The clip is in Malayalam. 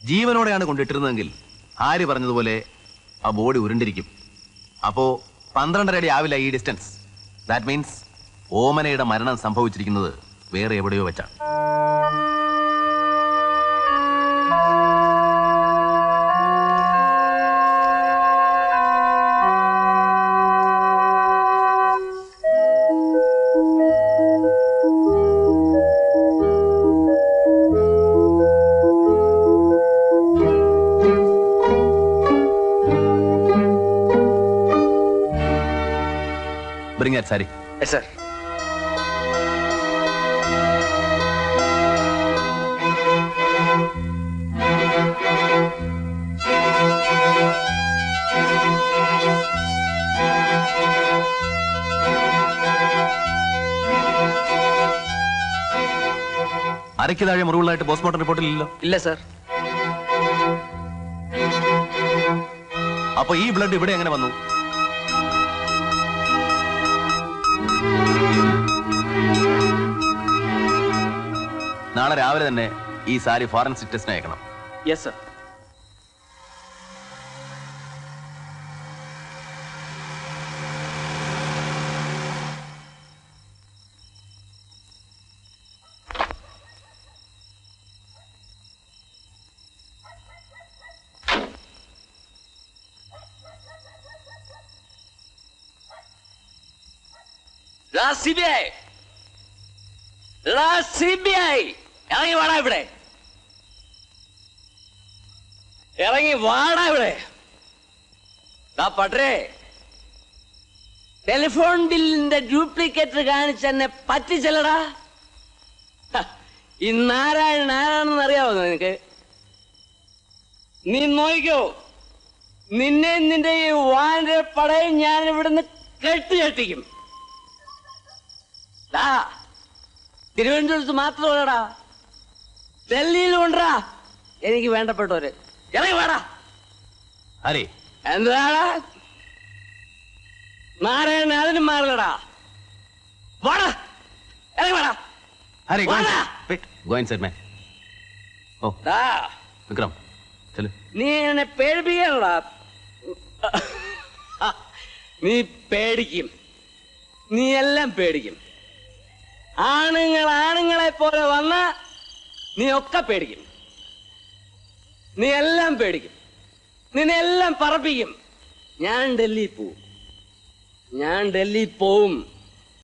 ജീവനോടെയാണ് കൊണ്ടിട്ടിരുന്നതെങ്കിൽ ആര് പറഞ്ഞതുപോലെ ആ ബോഡി ഉരുണ്ടിരിക്കും. അപ്പോ 12.5 അടി ആവില്ല ഈ ഡിസ്റ്റൻസ്. ദാറ്റ് മീൻസ് ഓമനയുടെ മരണം സംഭവിച്ചിരിക്കുന്നത് വേറെ എവിടെയോ വെച്ചാണ്. Bring that sari. Yes, sir. അരയ്ക്ക് താഴെ മുറിവുകളായിട്ട് പോസ്റ്റ്മോർട്ടം റിപ്പോർട്ടിലില്ലല്ലോ. ഇല്ല സർ. അപ്പൊ ഈ ബ്ലഡ് ഇവിടെ എങ്ങനെ വന്നു? നാളെ രാവിലെ തന്നെ ഈ സാരി ഫോറൻസിക് ടെസ്റ്റിന് അയക്കണം. Yes sir. ഇറങ്ങി വാടാ ഇവിടെ, ഇറങ്ങി വാടാ ഇവിടെ. പട്ടേ, ടെലിഫോൺ ബില്ലിന്റെ ഡ്യൂപ്ലിക്കേറ്റർ കാണിച്ച് എന്നെ പറ്റിച്ചല്ലടാ. ഈ നാരായണൻ ആരാണെന്ന് അറിയാവോ നിനക്ക്? നീ നോക്കിക്കോ, നിന്നെ നിന്റെ ഈ വാന്റെ പടയും ഞാൻ ഇവിടുന്ന് കെട്ടിയെട്ടിക്കും. തിരുവനന്തപുരത്ത് മാത്രമല്ലടാ, ഡൽഹിയിലും ഉണ്ടാ എനിക്ക് വേണ്ടപ്പെട്ടവര്. ഇറങ്ങി വേടാ. എന്താടാ നാരായണ, അതിനും മാറില്ലടാ. വാടാ, ഇറങ്ങി വേടാ. നീ എന്നെ പേടിപ്പിക്കാനടാ. നീ പേടിക്കും, നീ എല്ലാം പേടിക്കും. ആണുങ്ങളെ പോലെ വന്ന നീ ഒക്കെ പേടിക്കും, നീ എല്ലാം പേടിക്കും, നിന്നെല്ലാം പറപ്പിക്കും. ഞാൻ ഡൽഹി പോവും.